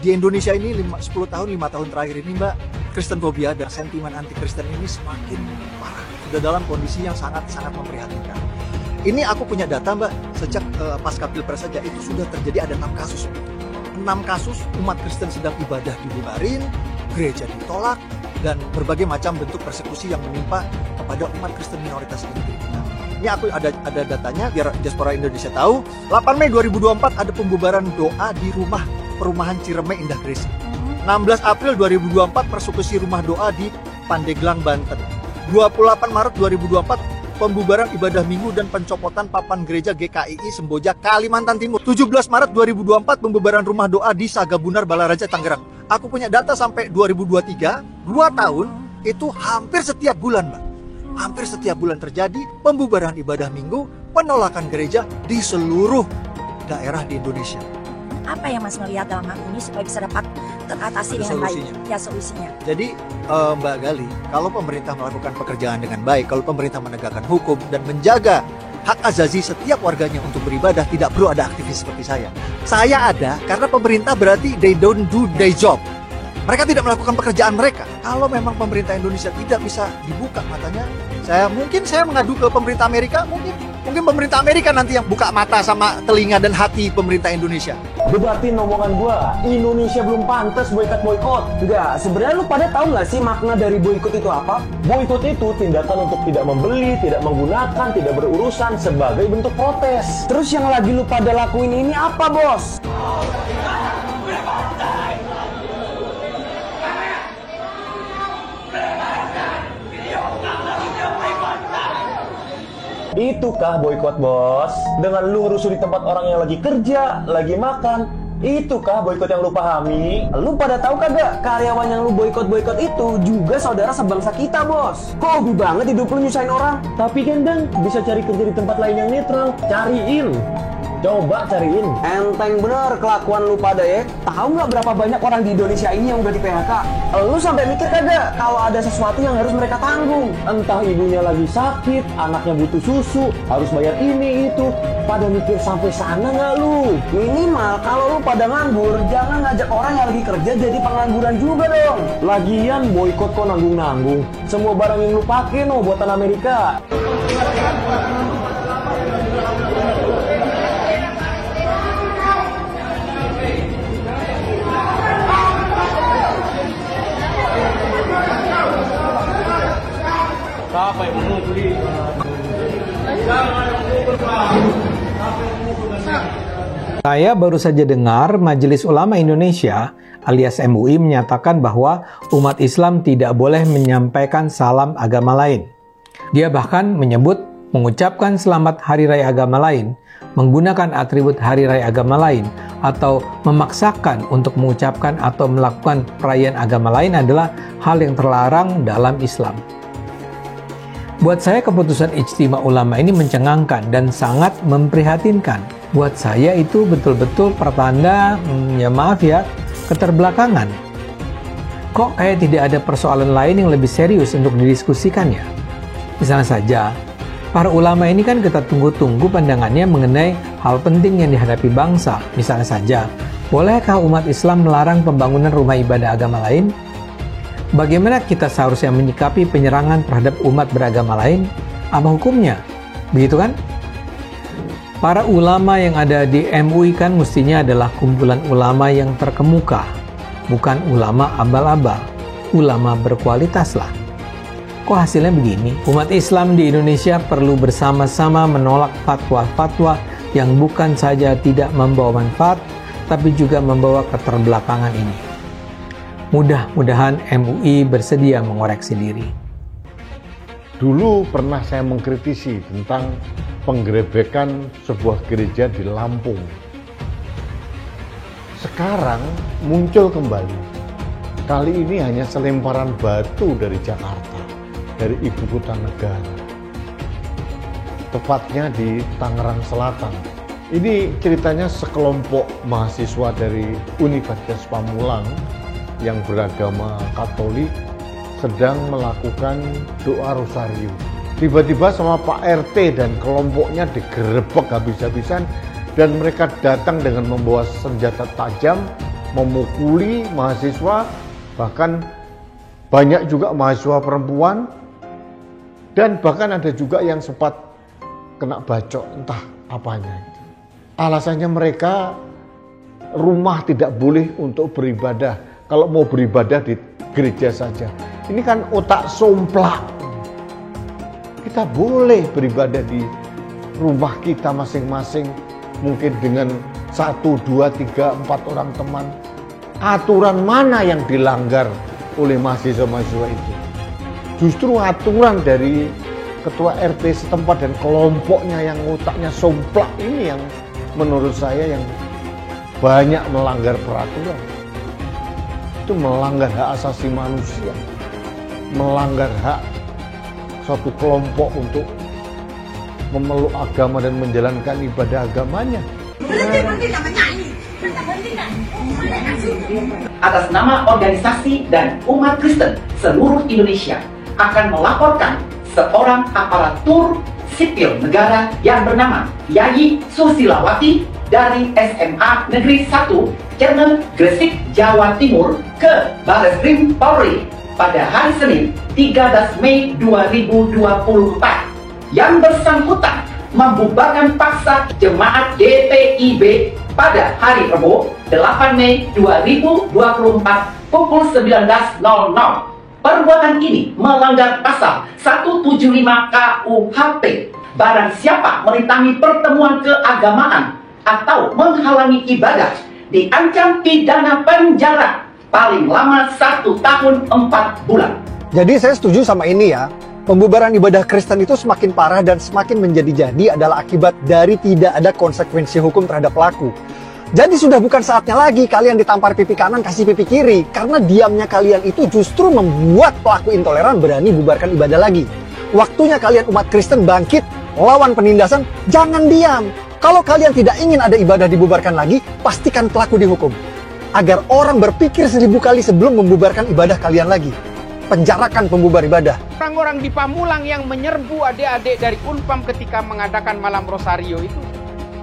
Di Indonesia ini 10 tahun, 5 tahun terakhir ini Mbak, Kristenfobia dan sentimen anti-Kristen ini semakin parah. Sudah dalam kondisi yang sangat-sangat memprihatinkan. Ini aku punya data Mbak, sejak pasca Pilpres saja itu sudah terjadi ada 6 kasus. 6 kasus umat Kristen sedang ibadah dibubarin, gereja ditolak, dan berbagai macam bentuk persekusi yang menimpa kepada umat Kristen minoritas di negeri kita. Ini aku ada datanya biar diaspora Indonesia tahu. 8 Mei 2024 ada pembubaran doa di rumah perumahan Ciremai Indah Grace. 16 April 2024 persekusi rumah doa di Pandeglang, Banten. 28 Maret 2024 pembubaran ibadah minggu dan pencopotan papan gereja GKII Semboja, Kalimantan Timur. 17 Maret 2024 pembubaran rumah doa di Sagabunar, Balaraja, Tangerang. Aku punya data sampai 2023, 2 tahun, itu hampir setiap bulan, Mbak. Hampir setiap bulan terjadi pembubaran ibadah minggu, penolakan gereja di seluruh daerah di Indonesia. Apa yang Mas melihat dalam hal ini supaya bisa dapat teratasi dengan baik? Ya, solusinya. Jadi Mbak Gali, kalau pemerintah melakukan pekerjaan dengan baik, kalau pemerintah menegakkan hukum dan menjaga hak azazi setiap warganya untuk beribadah, tidak perlu ada aktivis seperti saya. Saya ada karena pemerintah berarti they don't do their job. Mereka tidak melakukan pekerjaan mereka. Kalau memang pemerintah Indonesia tidak bisa dibuka matanya, mungkin saya mengadu ke pemerintah Amerika, mungkin pemerintah Amerika nanti yang buka mata sama telinga dan hati pemerintah Indonesia. Debatin omongan gua, Indonesia belum pantas boikot. Enggak, sebenarnya lu pada tahu nggak sih makna dari boikot itu apa? Boikot itu tindakan untuk tidak membeli, tidak menggunakan, tidak berurusan sebagai bentuk protes. Terus yang lagi lu pada lakuin ini apa, bos? Itukah boikot, bos? Dengan lu ngerusuh di tempat orang yang lagi kerja, lagi makan. Itukah boikot yang lu pahami? Lu pada tahu kagak karyawan yang lu boikot itu juga saudara sebangsa kita, bos. Kok hobi banget hidup lu nyusahin orang? Tapi kan Dang, bisa cari kerja di tempat lain yang netral. Cariin. Coba cariin. Enteng bener kelakuan lu pada ya. Tahu nggak berapa banyak orang di Indonesia ini yang udah di PHK? Lu sampai mikir kagak kalau ada sesuatu yang harus mereka tanggung? Entah ibunya lagi sakit, anaknya butuh susu, harus bayar ini itu. Pada mikir sampai sana nggak lu? Minimal kalau lu pada nganggur, jangan ngajak orang yang lagi kerja jadi pengangguran juga dong. Lagian boikot kok nanggung-nanggung. Semua barang yang lu pakai no buatan Amerika. Siapa yang memukul ini? Jangan memukul, Pak. Saya baru saja dengar Majelis Ulama Indonesia alias MUI menyatakan bahwa umat Islam tidak boleh menyampaikan salam agama lain. Dia bahkan menyebut mengucapkan selamat hari raya agama lain, menggunakan atribut hari raya agama lain, atau memaksakan untuk mengucapkan atau melakukan perayaan agama lain adalah hal yang terlarang dalam Islam. Buat saya keputusan Ijtima Ulama ini mencengangkan dan sangat memprihatinkan. Buat saya itu betul-betul pertanda, keterbelakangan. Kok kayak tidak ada persoalan lain yang lebih serius untuk didiskusikan ya? Misalnya saja, para ulama ini kan kita tunggu-tunggu pandangannya mengenai hal penting yang dihadapi bangsa. Misalnya saja, bolehkah umat Islam melarang pembangunan rumah ibadah agama lain? Bagaimana kita seharusnya menyikapi penyerangan terhadap umat beragama lain? Apa hukumnya? Begitu kan? Para ulama yang ada di MUI kan mestinya adalah kumpulan ulama yang terkemuka, bukan ulama abal-abal, ulama berkualitas lah. Kok hasilnya begini? Umat Islam di Indonesia perlu bersama-sama menolak fatwa-fatwa yang bukan saja tidak membawa manfaat, tapi juga membawa keterbelakangan ini. Mudah-mudahan MUI bersedia mengoreksi diri. Dulu pernah saya mengkritisi tentang penggerebekan sebuah gereja di Lampung. Sekarang muncul kembali. Kali ini hanya selemparan batu dari Jakarta, dari ibu kota negara. Tepatnya di Tangerang Selatan. Ini ceritanya sekelompok mahasiswa dari Universitas Pamulang yang beragama Katolik sedang melakukan doa rosario. Tiba-tiba sama Pak RT dan kelompoknya digerebek habis-habisan dan mereka datang dengan membawa senjata tajam memukuli mahasiswa, bahkan banyak juga mahasiswa perempuan, dan bahkan ada juga yang sempat kena bacok, entah apanya itu. Alasannya mereka rumah tidak boleh untuk beribadah, kalau mau beribadah di gereja saja. Ini kan otak somplak. Kita boleh beribadah di rumah kita masing-masing, mungkin dengan 1, 2, 3, 4 orang teman. Aturan mana yang dilanggar oleh mahasiswa-mahasiswa itu? Justru aturan dari ketua RT setempat dan kelompoknya yang otaknya somplak ini yang menurut saya yang banyak melanggar peraturan. Itu melanggar hak asasi manusia, melanggar hak suatu kelompok untuk memeluk agama dan menjalankan ibadah agamanya. Atas nama organisasi dan umat Kristen seluruh Indonesia akan melaporkan seorang aparatur sipil negara yang bernama Yayi Susilawati dari SMA Negeri 1 Cermen Gresik, Jawa Timur ke Barreskrim Polri pada hari Senin 13 Mei 2024 yang bersangkutan membubarkan paksa jemaat DPIB pada hari Rabu 8 Mei 2024 pukul 19.00. Perbuatan ini melanggar pasal 175 KUHP. Barang siapa merintangi pertemuan keagamaan atau menghalangi ibadah diancam pidana penjara paling lama 1 tahun 4 bulan. Jadi saya setuju sama ini ya. Pembubaran ibadah Kristen itu semakin parah dan semakin menjadi-jadi adalah akibat dari tidak ada konsekuensi hukum terhadap pelaku. Jadi sudah bukan saatnya lagi kalian ditampar pipi kanan kasih pipi kiri, karena diamnya kalian itu justru membuat pelaku intoleran berani bubarkan ibadah lagi. Waktunya kalian umat Kristen bangkit, lawan penindasan, jangan diam. Kalau kalian tidak ingin ada ibadah dibubarkan lagi, pastikan pelaku dihukum. Agar orang berpikir 1000 kali sebelum membubarkan ibadah kalian lagi. Penjarakan pembubar ibadah. Orang-orang di Pamulang yang menyerbu adik-adik dari Unpam ketika mengadakan malam rosario itu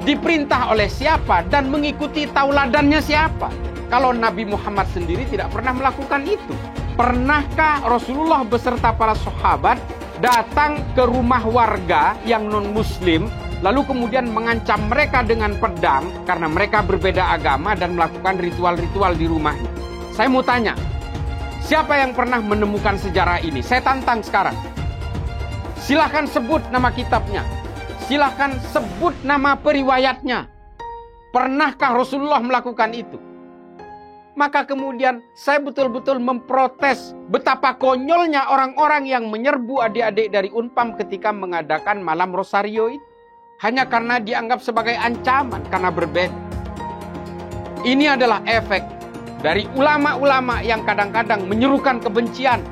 diperintah oleh siapa dan mengikuti tauladannya siapa? Kalau Nabi Muhammad sendiri tidak pernah melakukan itu. Pernahkah Rasulullah beserta para sahabat datang ke rumah warga yang non-muslim lalu kemudian mengancam mereka dengan pedang karena mereka berbeda agama dan melakukan ritual-ritual di rumahnya? Saya mau tanya, siapa yang pernah menemukan sejarah ini? Saya tantang sekarang. Silahkan sebut nama kitabnya. Silahkan sebut nama periwayatnya. Pernahkah Rasulullah melakukan itu? Maka kemudian saya betul-betul memprotes betapa konyolnya orang-orang yang menyerbu adik-adik dari Unpam ketika mengadakan malam rosario itu. Hanya karena dianggap sebagai ancaman, karena berbeda. Ini adalah efek dari ulama-ulama yang kadang-kadang menyerukan kebencian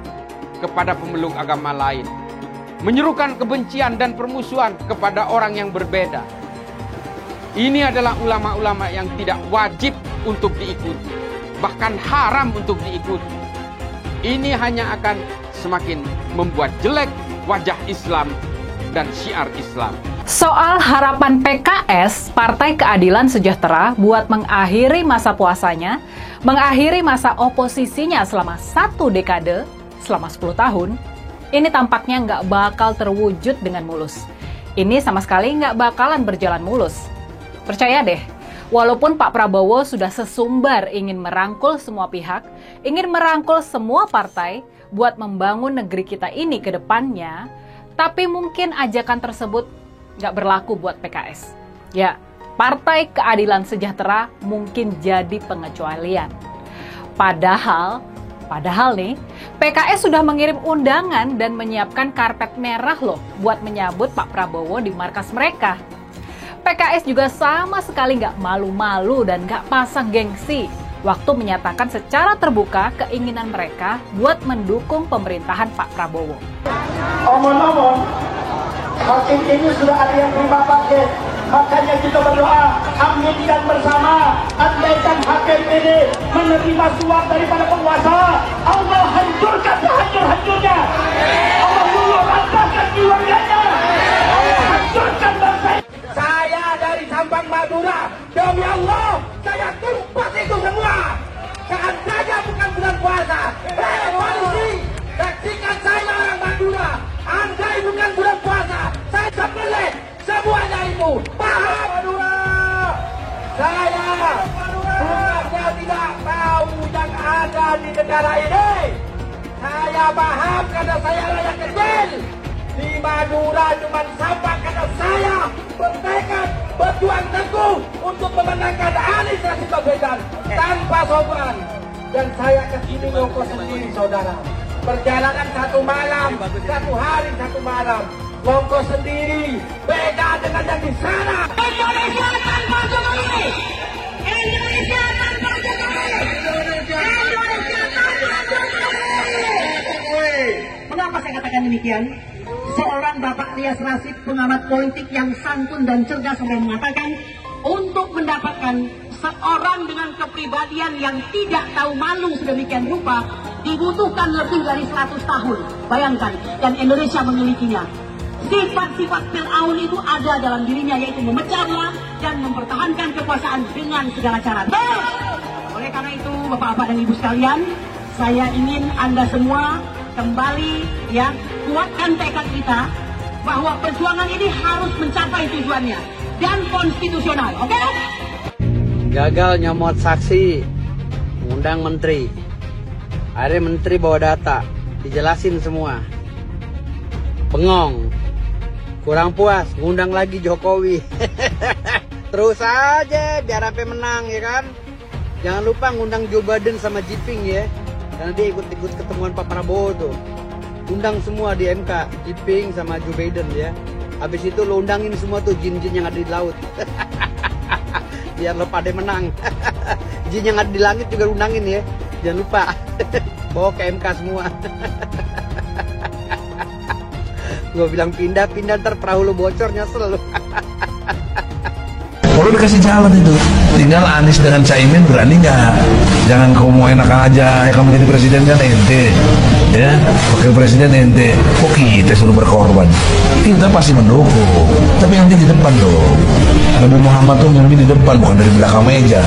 kepada pemeluk agama lain. Menyerukan kebencian dan permusuhan kepada orang yang berbeda. Ini adalah ulama-ulama yang tidak wajib untuk diikuti. Bahkan haram untuk diikuti. Ini hanya akan semakin membuat jelek wajah Islam dan syiar Islam. Soal harapan PKS, Partai Keadilan Sejahtera, buat mengakhiri masa puasanya, mengakhiri masa oposisinya selama 1 dekade, selama 10 tahun, ini tampaknya nggak bakal terwujud dengan mulus. Ini sama sekali nggak bakalan berjalan mulus. Percaya deh, walaupun Pak Prabowo sudah sesumbar ingin merangkul semua pihak, ingin merangkul semua partai buat membangun negeri kita ini ke depannya, tapi mungkin ajakan tersebut nggak berlaku buat PKS. Ya, Partai Keadilan Sejahtera mungkin jadi pengecualian. Padahal nih, PKS sudah mengirim undangan dan menyiapkan karpet merah loh buat menyambut Pak Prabowo di markas mereka. PKS juga sama sekali nggak malu-malu dan nggak pasang gengsi waktu menyatakan secara terbuka keinginan mereka buat mendukung pemerintahan Pak Prabowo. Omong-omong, hakim ini sudah ada yang terima paket. Makanya kita berdoa, aminkan bersama, andaikan hakim ini menerima suap daripada penguasa, Allah hancurkan sehancur-hancurnya. Allah luluh-lantahkan keluarganya. Allah hancurkan bangsa. Saya dari Sampang Madura, demi Allah, saya tumpas itu semua. ada di negara ini. Saya paham karena saya rakyat kecil. Di Madura cuma sampai karena saya bertekad berjuang teguh untuk memenangkan Anies Rashid Baswedan tanpa sopan. Dan saya kesini ngongkos sendiri, saudara. Perjalanan 1 malam, 1 hari 1 malam. Ngongkos sendiri, beda dengan yang di sana. Indonesia tanpa Jokowi! Indonesia tanpa Jokowi! Indonesia tanpa Jokowi! Mengapa saya katakan demikian? Seorang Bapak Rias Rasyid, pengamat politik yang santun dan cerdas, sampai mengatakan untuk mendapatkan seorang dengan kepribadian yang tidak tahu malu sedemikian rupa dibutuhkan lebih dari 100 tahun. Bayangkan, dan Indonesia memilikinya. Sifat-sifat Fir'aun itu ada dalam dirinya, yaitu memecah belah dan mempertahankan kekuasaan dengan segala cara. Oleh karena itu, Bapak-bapak dan Ibu sekalian, saya ingin Anda semua kembali kuatkan tekad kita bahwa perjuangan ini harus mencapai tujuannya dan konstitusional, oke? Gagal nyomot saksi, ngundang menteri. Akhirnya menteri bawa data, dijelasin semua. Bengong, kurang puas, ngundang lagi Jokowi. Terus aja biar sampai menang, ya kan? Jangan lupa ngundang Joe Biden sama Jiping ya. Karena dia ikut ketemuan Pak Prabowo tuh. Undang semua di MK, Jiping sama Joe Biden ya. Habis itu lo undangin semua tuh jin-jin yang ada di laut. Biar lo pada menang. Jin yang ada di langit juga undangin ya. Jangan lupa. Bawa ke MK semua. Gue bilang pindah-pindah, ntar perahu lo bocor, nyesel lo. Kalau dikasih jalan itu, tinggal Anies dengan Caimin berani nggak? Jangan kau mau enak aja, ya kamu jadi presiden kan ente, ya, wakil presiden ente. Kok kita suruh berkorban? Kita pasti mendukung, tapi nanti di depan dong. Nabi Muhammad tuh memimpin di depan, bukan dari belakang meja.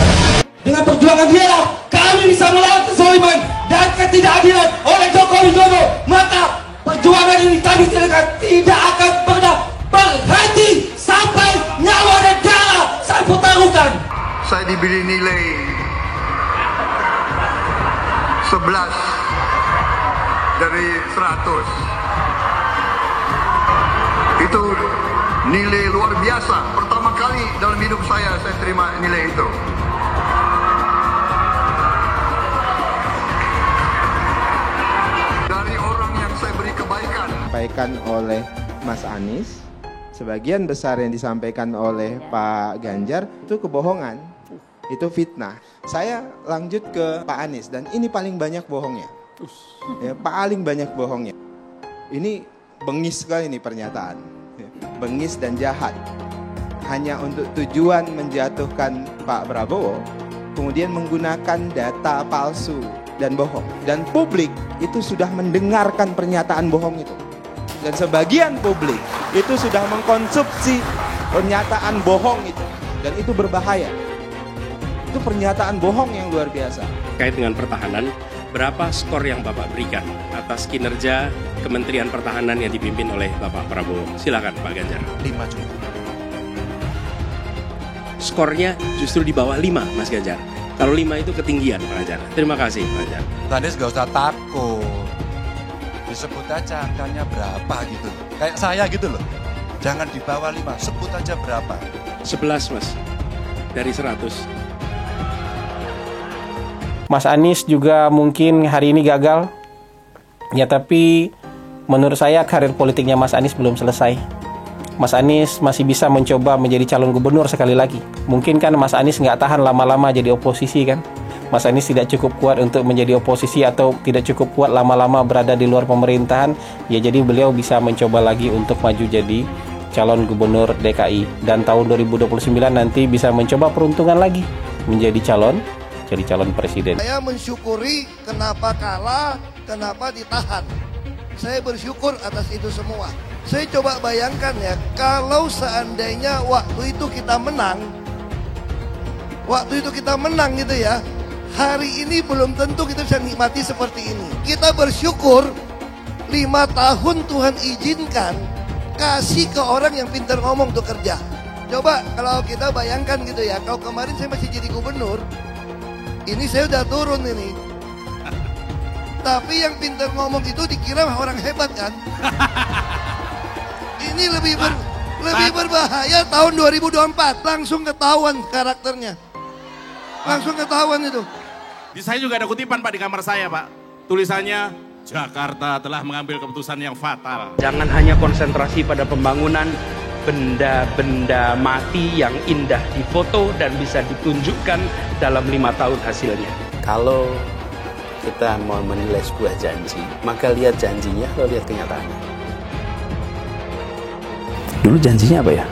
Dengan perjuangan dia, kami bisa melawan kezaliman dan ketidakadilan oleh Jokowi Dodo. Maka perjuangan ini kami tidak akan pernah berhenti sampai nyawa dan darah saya pertaruhkan. Saya diberi nilai 11 dari 100. Itu nilai luar biasa. Pertama kali dalam hidup saya terima nilai itu. Dari orang yang saya beri kebaikan. Disampaikan oleh Mas Anies, sebagian besar yang disampaikan oleh Pak Ganjar itu kebohongan, itu fitnah. Saya lanjut ke Pak Anies, dan ini paling banyak bohongnya. Ya, paling banyak bohongnya. Ini bengis sekali nih pernyataan, bengis dan jahat. Hanya untuk tujuan menjatuhkan Pak Prabowo, kemudian menggunakan data palsu dan bohong. Dan publik itu sudah mendengarkan pernyataan bohong itu. Dan sebagian publik itu sudah mengkonsumsi pernyataan bohong itu. Dan itu berbahaya. Itu pernyataan bohong yang luar biasa. Terkait dengan pertahanan, berapa skor yang Bapak berikan atas kinerja Kementerian Pertahanan yang dipimpin oleh Bapak Prabowo? Silakan Pak Ganjar. 5 cukup. Skornya justru di bawah 5, Mas Ganjar. Kalau 5 itu ketinggian, Pak Ganjar. Terima kasih, Pak Ganjar. Anies gak usah takut. Disebut aja angkanya berapa gitu. Kayak saya gitu loh. Jangan di bawah 5, sebut aja berapa. 11, Mas. Dari 100. Mas Anies juga mungkin hari ini gagal. Ya, tapi menurut saya karir politiknya Mas Anies belum selesai. Mas Anies masih bisa mencoba menjadi calon gubernur sekali lagi. Mungkin kan Mas Anies nggak tahan lama-lama jadi oposisi kan. Mas Anies tidak cukup kuat untuk menjadi oposisi atau tidak cukup kuat lama-lama berada di luar pemerintahan. Ya, jadi beliau bisa mencoba lagi untuk maju jadi calon gubernur DKI. Dan tahun 2029 nanti bisa mencoba peruntungan lagi menjadi calon presiden. Saya mensyukuri kenapa kalah, kenapa ditahan. Saya bersyukur atas itu semua. Saya coba bayangkan ya, kalau seandainya waktu itu kita menang gitu ya, hari ini belum tentu kita bisa nikmati seperti ini. Kita bersyukur 5 tahun Tuhan izinkan kasih ke orang yang pintar ngomong untuk kerja. Coba kalau kita bayangkan gitu ya, kalau kemarin saya masih jadi gubernur, ini saya udah turun ini. Tapi yang pintar ngomong itu dikira orang hebat kan? Ini lebih berbahaya tahun 2024. Langsung ketahuan karakternya. Langsung ketahuan itu. Di saya juga ada kutipan Pak di kamar saya Pak. Tulisannya, Jakarta telah mengambil keputusan yang fatal. Jangan hanya konsentrasi pada pembangunan benda-benda mati yang indah difoto dan bisa ditunjukkan dalam 5 tahun hasilnya. Kalau kita mau menilai sebuah janji, maka lihat janjinya, lalu lihat kenyataannya. Dulu janjinya apa ya?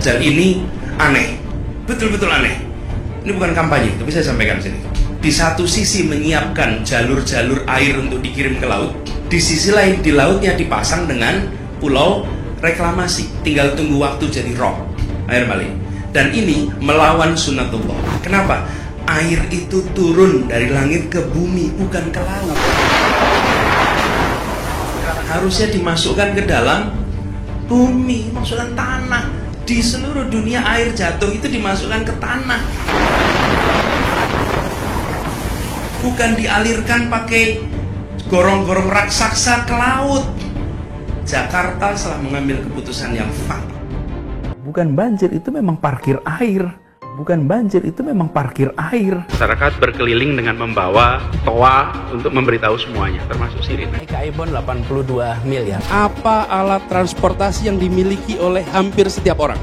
Dan ini aneh, betul-betul aneh. Ini bukan kampanye, tapi saya sampaikan sini. Di satu sisi menyiapkan jalur-jalur air untuk dikirim ke laut, di sisi lain di lautnya dipasang dengan pulau reklamasi. Tinggal tunggu waktu jadi rock, air balik. Dan ini melawan sunatullah. Kenapa? Air itu turun dari langit ke bumi, bukan ke laut. Harusnya dimasukkan ke dalam bumi, masukkan tanah. Di seluruh dunia air jatuh itu dimasukkan ke tanah. Bukan dialirkan pakai gorong-gorong raksasa ke laut. Jakarta telah mengambil keputusan yang fatal. Bukan banjir, itu memang parkir air. Bukan banjir, itu memang parkir air. Masyarakat berkeliling dengan membawa toa untuk memberitahu semuanya, termasuk sirine. Kaibon 82 miliar. Apa alat transportasi yang dimiliki oleh hampir setiap orang?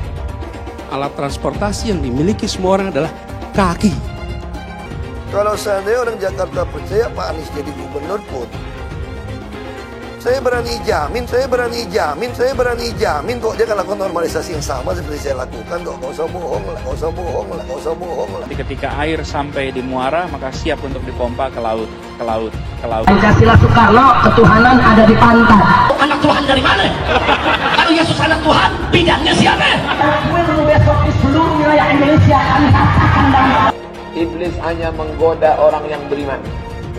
Alat transportasi yang dimiliki semua orang adalah kaki. Kalau seandainya orang Jakarta percaya Pak Anies jadi gubernur pun, saya berani jamin kok dia akan lakukan normalisasi yang sama seperti saya lakukan kok. Gak usah bohong lah. Ketika air sampai di muara, maka siap untuk dipompa ke laut. Pancasila Soekarno, ketuhanan ada di pantai. Anak Tuhan dari mana? Kalau Yesus anak Tuhan, bidangnya siapa? Besok di seluruh wilayah Indonesia kami katakan dalam. Iblis hanya menggoda orang yang beriman.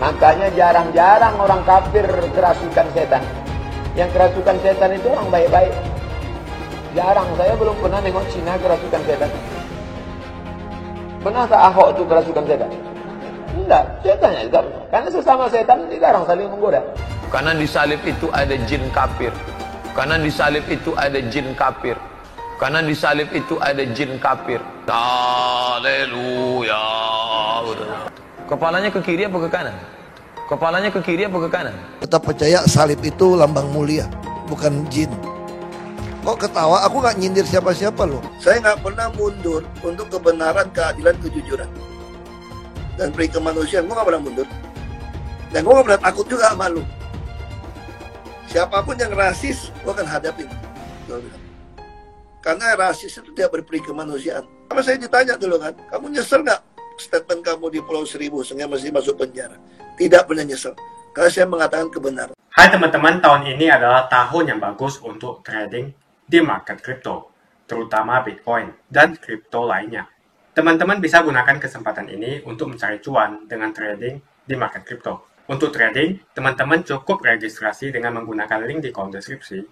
Makanya jarang-jarang orang kafir kerasukan setan. Yang kerasukan setan itu orang baik-baik. Jarang, saya belum pernah nengok Cina kerasukan setan. Pernahkah Ahok itu kerasukan setan? Enggak, setannya juga. Karena sesama setan jarang saling menggoda. Karena di salib itu ada jin kafir. Karena di salib itu ada jin kafir. Karena di salib itu ada jin kafir. Haleluya. Kepalanya ke kiri apa ke kanan? Kepalanya ke kiri apa ke kanan? Tetap percaya salib itu lambang mulia, bukan jin. Kok ketawa? Aku nggak nyindir siapa-siapa loh. Saya nggak pernah mundur untuk kebenaran, keadilan, kejujuran. Dan peri kemanusiaan, gue nggak pernah mundur. Dan gue nggak pernah takut juga sama lu. Siapapun yang rasis, gue akan hadapin. Karena rasis itu tidak berperi kemanusiaan. Sama saya ditanya dulu kan, kamu nyesel nggak statement kamu di Pulau Seribu sehingga masih masuk penjara? Tidak pernah nyesel, karena saya mengatakan kebenaran. Hai teman-teman, tahun ini adalah tahun yang bagus untuk trading di market kripto, terutama Bitcoin dan kripto lainnya. Teman-teman bisa gunakan kesempatan ini untuk mencari cuan dengan trading di market kripto. Untuk trading, teman-teman cukup registrasi dengan menggunakan link di kolom deskripsi,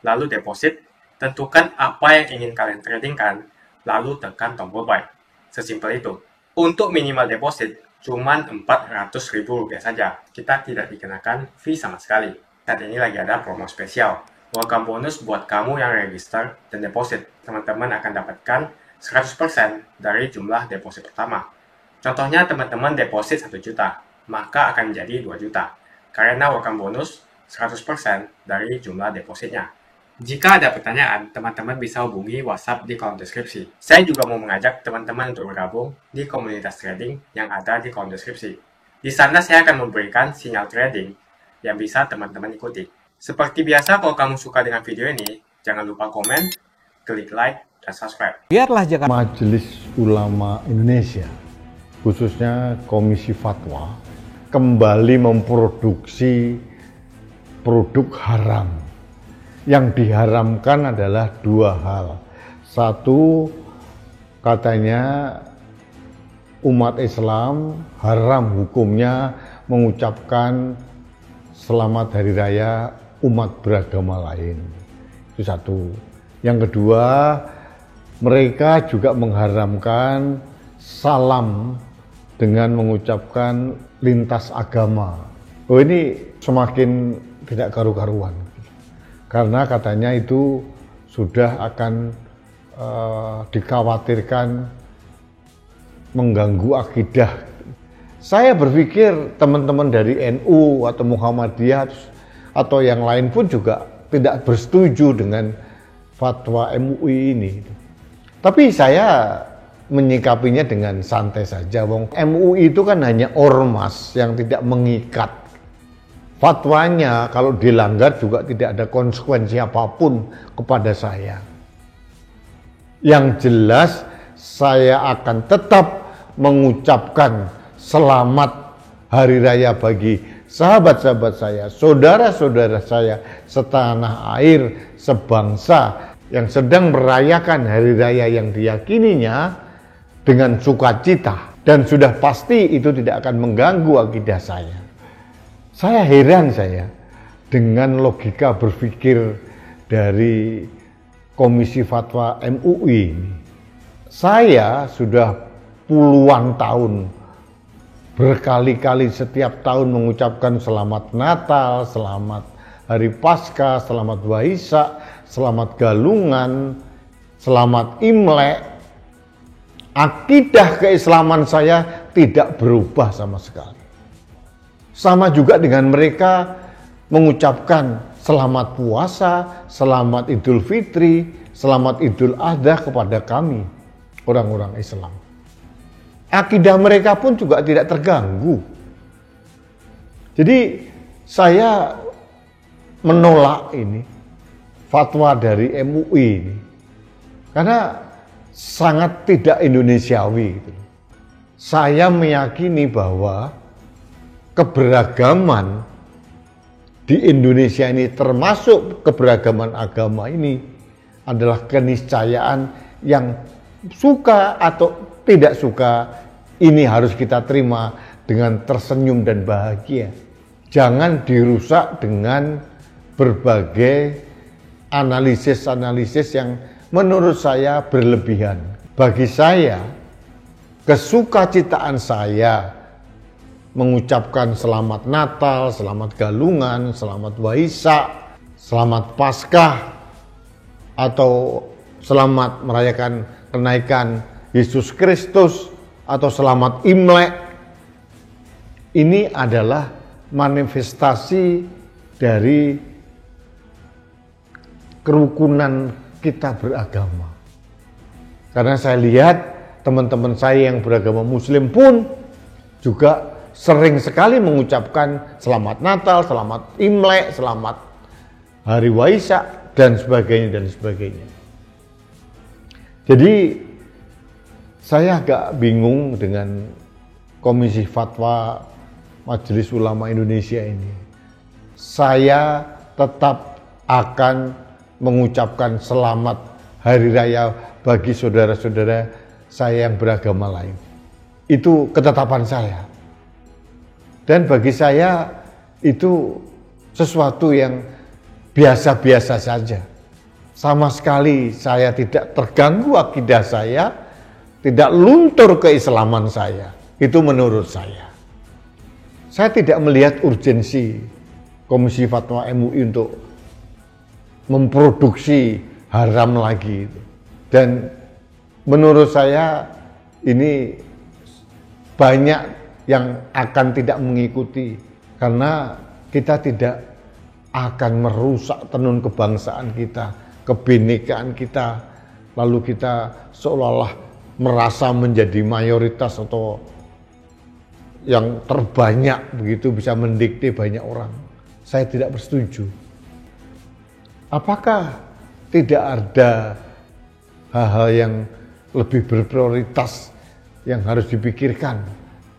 lalu deposit, tentukan apa yang ingin kalian tradingkan, lalu tekan tombol buy. Sesimpel itu. Untuk minimal deposit, cuma Rp400.000 saja. Kita tidak dikenakan fee sama sekali. Saat ini lagi ada promo spesial. Welcome bonus buat kamu yang register dan deposit. Teman-teman akan dapatkan 100% dari jumlah deposit pertama. Contohnya teman-teman deposit 1 juta, maka akan menjadi 2 juta. Karena welcome bonus 100% dari jumlah depositnya. Jika ada pertanyaan, teman-teman bisa hubungi WhatsApp di kolom deskripsi. Saya juga mau mengajak teman-teman untuk bergabung di komunitas trading yang ada di kolom deskripsi. Di sana saya akan memberikan sinyal trading yang bisa teman-teman ikuti. Seperti biasa, kalau kamu suka dengan video ini, jangan lupa komen, klik like, dan subscribe. Biarlah Jakarta. Majelis Ulama Indonesia, khususnya Komisi Fatwa, kembali memproduksi produk haram. Yang diharamkan adalah 2 hal. Satu, katanya umat Islam haram hukumnya mengucapkan selamat hari raya umat beragama lain. Itu satu. Yang kedua, mereka juga mengharamkan salam dengan mengucapkan lintas agama. oh ini semakin tidak karu-karuan. Karena katanya itu sudah akan dikhawatirkan mengganggu akidah. Saya berpikir teman-teman dari NU atau Muhammadiyah atau yang lain pun juga tidak bersetuju dengan fatwa MUI ini. Tapi saya menyikapinya dengan santai saja. Wong MUI itu kan hanya ormas yang tidak mengikat. Fatwanya kalau dilanggar juga tidak ada konsekuensi apapun kepada saya. Yang jelas saya akan tetap mengucapkan selamat hari raya bagi sahabat-sahabat saya, saudara-saudara saya setanah air, sebangsa yang sedang merayakan hari raya yang diyakininya dengan sukacita, dan sudah pasti itu tidak akan mengganggu akidah saya. Saya heran dengan logika berpikir dari Komisi Fatwa MUI ini. Saya sudah puluhan tahun berkali-kali setiap tahun mengucapkan selamat Natal, selamat Hari Paskah, selamat Waisak, selamat Galungan, selamat Imlek. Akidah keislaman saya tidak berubah sama sekali. Sama juga dengan mereka mengucapkan selamat puasa, selamat Idul Fitri, selamat Idul Adha kepada kami, orang-orang Islam. Akidah mereka pun juga tidak terganggu. Jadi saya menolak ini, fatwa dari MUI ini, karena sangat tidak Indonesiawi. Gitu. Saya meyakini bahwa keberagaman di Indonesia ini, termasuk keberagaman agama ini, adalah keniscayaan yang suka atau tidak suka, ini harus kita terima dengan tersenyum dan bahagia. Jangan dirusak dengan berbagai analisis-analisis yang menurut saya berlebihan. Bagi saya, kesukacitaan saya mengucapkan selamat Natal, selamat Galungan, selamat Waisak, selamat Paskah, atau selamat merayakan kenaikan Yesus Kristus, atau selamat Imlek. Ini adalah manifestasi dari kerukunan kita beragama. Karena saya lihat teman-teman saya yang beragama Muslim pun juga sering sekali mengucapkan selamat Natal, selamat Imlek, selamat Hari Waisak, dan sebagainya, dan sebagainya. Jadi saya agak bingung dengan Komisi Fatwa Majelis Ulama Indonesia ini. Saya tetap akan mengucapkan selamat Hari Raya bagi saudara-saudara saya yang beragama lain. Itu ketetapan saya. Dan bagi saya itu sesuatu yang biasa-biasa saja. Sama sekali saya tidak terganggu akidah saya, tidak luntur keislaman saya. Itu menurut saya. Saya tidak melihat urgensi Komisi Fatwa MUI untuk memproduksi haram lagi. Dan menurut saya ini banyak yang akan tidak mengikuti, karena kita tidak akan merusak tenun kebangsaan kita, kebinekaan kita, lalu kita seolah-olah merasa menjadi mayoritas atau yang terbanyak begitu, bisa mendikte banyak orang. Saya tidak bersetuju. Apakah tidak ada hal-hal yang lebih berprioritas yang harus dipikirkan?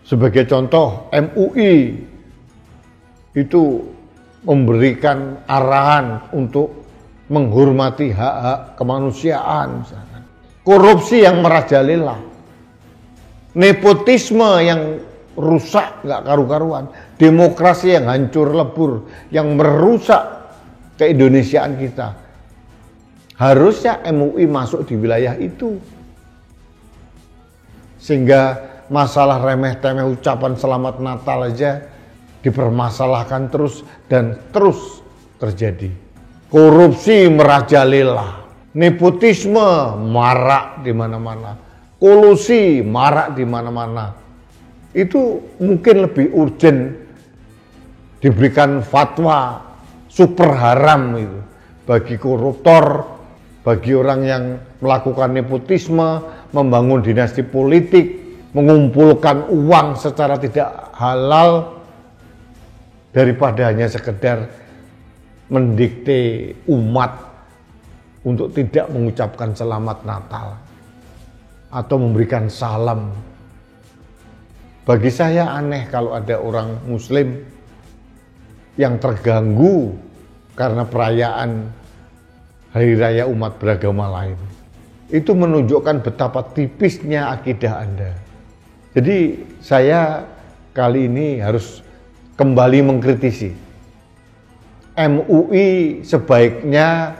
Sebagai contoh, MUI itu memberikan arahan untuk menghormati hak-hak kemanusiaan, misalkan. Korupsi yang merajalela, nepotisme yang rusak nggak karu-karuan, demokrasi yang hancur lebur, yang merusak keindonesiaan kita. Harusnya MUI masuk di wilayah itu, sehingga masalah remeh-temeh ucapan selamat Natal aja dipermasalahkan terus dan terus terjadi. Korupsi merajalela, nepotisme marak di mana-mana, kolusi marak di mana-mana. Itu mungkin lebih urgent diberikan fatwa super haram itu bagi koruptor, bagi orang yang melakukan nepotisme, membangun dinasti politik, mengumpulkan uang secara tidak halal, daripada hanya sekedar mendikte umat untuk tidak mengucapkan selamat Natal atau memberikan salam. Bagi saya aneh kalau ada orang Muslim yang terganggu karena perayaan Hari Raya umat beragama lain. Itu menunjukkan betapa tipisnya akidah Anda. Jadi saya kali ini harus kembali mengkritisi. MUI sebaiknya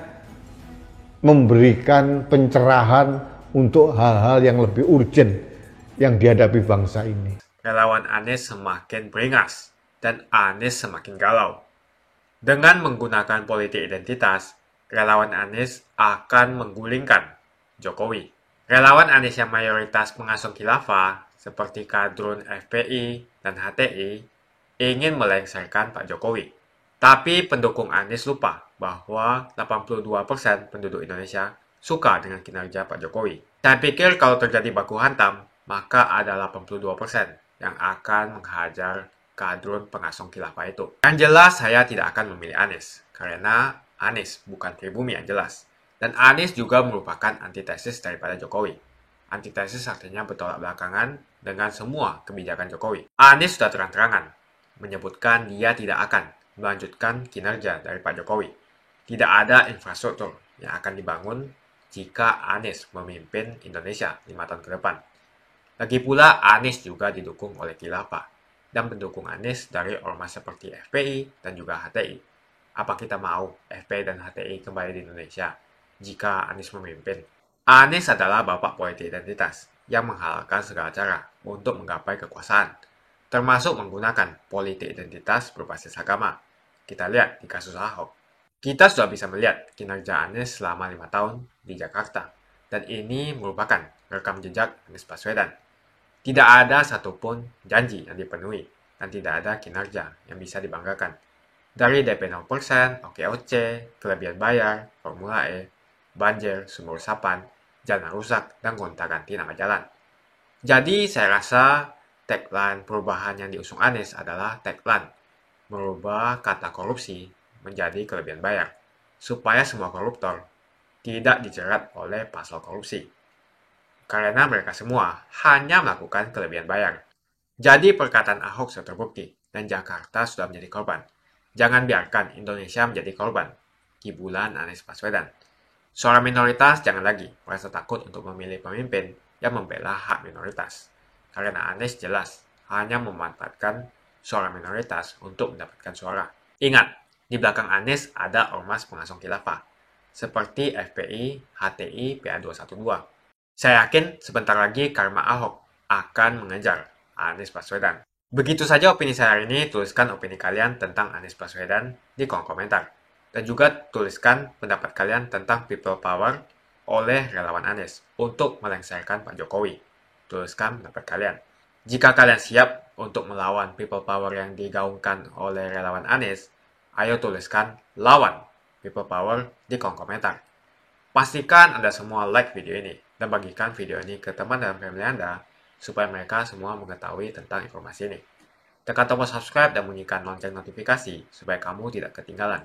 memberikan pencerahan untuk hal-hal yang lebih urgent yang dihadapi bangsa ini. Relawan Anies semakin beringas dan Anies semakin galau. Dengan menggunakan politik identitas, relawan Anies akan menggulingkan Jokowi. Relawan Anies yang mayoritas pengasuh khilafah seperti kadrun FPI dan HTI ingin melengsarkan Pak Jokowi. Tapi pendukung Anies lupa bahwa 82% penduduk Indonesia suka dengan kinerja Pak Jokowi. Saya pikir kalau terjadi baku hantam, maka ada 82% yang akan menghajar kadrun pengasuh khilafah itu. Yang jelas saya tidak akan memilih Anies, karena Anies bukan pribumi yang jelas. Dan Anies juga merupakan antitesis daripada Jokowi. Antitesis artinya bertolak belakangan dengan semua kebijakan Jokowi. Anies sudah terang-terangan menyebutkan dia tidak akan melanjutkan kinerja dari Pak Jokowi. Tidak ada infrastruktur yang akan dibangun jika Anies memimpin Indonesia 5 tahun ke depan. Lagi pula Anies juga didukung oleh khilafah dan pendukung Anies dari ormas seperti FPI dan juga HTI. Apa kita mau FPI dan HTI kembali di Indonesia jika Anies memimpin? Anies adalah bapak politik identitas yang menghalalkan segala cara untuk menggapai kekuasaan, termasuk menggunakan politik identitas berbasis agama. Kita lihat di kasus Ahok. Kita sudah bisa melihat kinerja Anies selama 5 tahun di Jakarta. Dan ini merupakan rekam jejak Anies Baswedan. Tidak ada satupun janji yang dipenuhi dan tidak ada kinerja yang bisa dibanggakan. Dari DP 0%, OKOC, kelebihan bayar, Formula E, banjir, sumur resapan, jalan rusak, dan gonta-ganti nama jalan. Jadi saya rasa tagline perubahan yang diusung Anies adalah tagline merubah kata korupsi menjadi kelebihan bayar, supaya semua koruptor tidak dijerat oleh pasal korupsi. Karena mereka semua hanya melakukan kelebihan bayar. Jadi perkataan Ahok sudah terbukti, dan Jakarta sudah menjadi korban. Jangan biarkan Indonesia menjadi korban kibulan Anies Baswedan. Suara minoritas jangan lagi merasa takut untuk memilih pemimpin yang membela hak minoritas. Karena Anies jelas hanya memanfaatkan suara minoritas untuk mendapatkan suara. Ingat, di belakang Anies ada ormas pengasuh khilafah, seperti FPI, HTI, PA212. Saya yakin sebentar lagi karma Ahok akan mengejar Anies Baswedan. Begitu saja opini saya hari ini. Tuliskan opini kalian tentang Anies Baswedan di kolom komentar. Dan juga tuliskan pendapat kalian tentang people power oleh relawan Anies untuk melengsarkan Pak Jokowi. Tuliskan pendapat kalian. Jika kalian siap untuk melawan people power yang digaungkan oleh relawan Anies, ayo tuliskan lawan people power di kolom komentar. Pastikan Anda semua like video ini dan bagikan video ini ke teman dan family Anda supaya mereka semua mengetahui tentang informasi ini. Tekan tombol subscribe dan bunyikan lonceng notifikasi supaya kamu tidak ketinggalan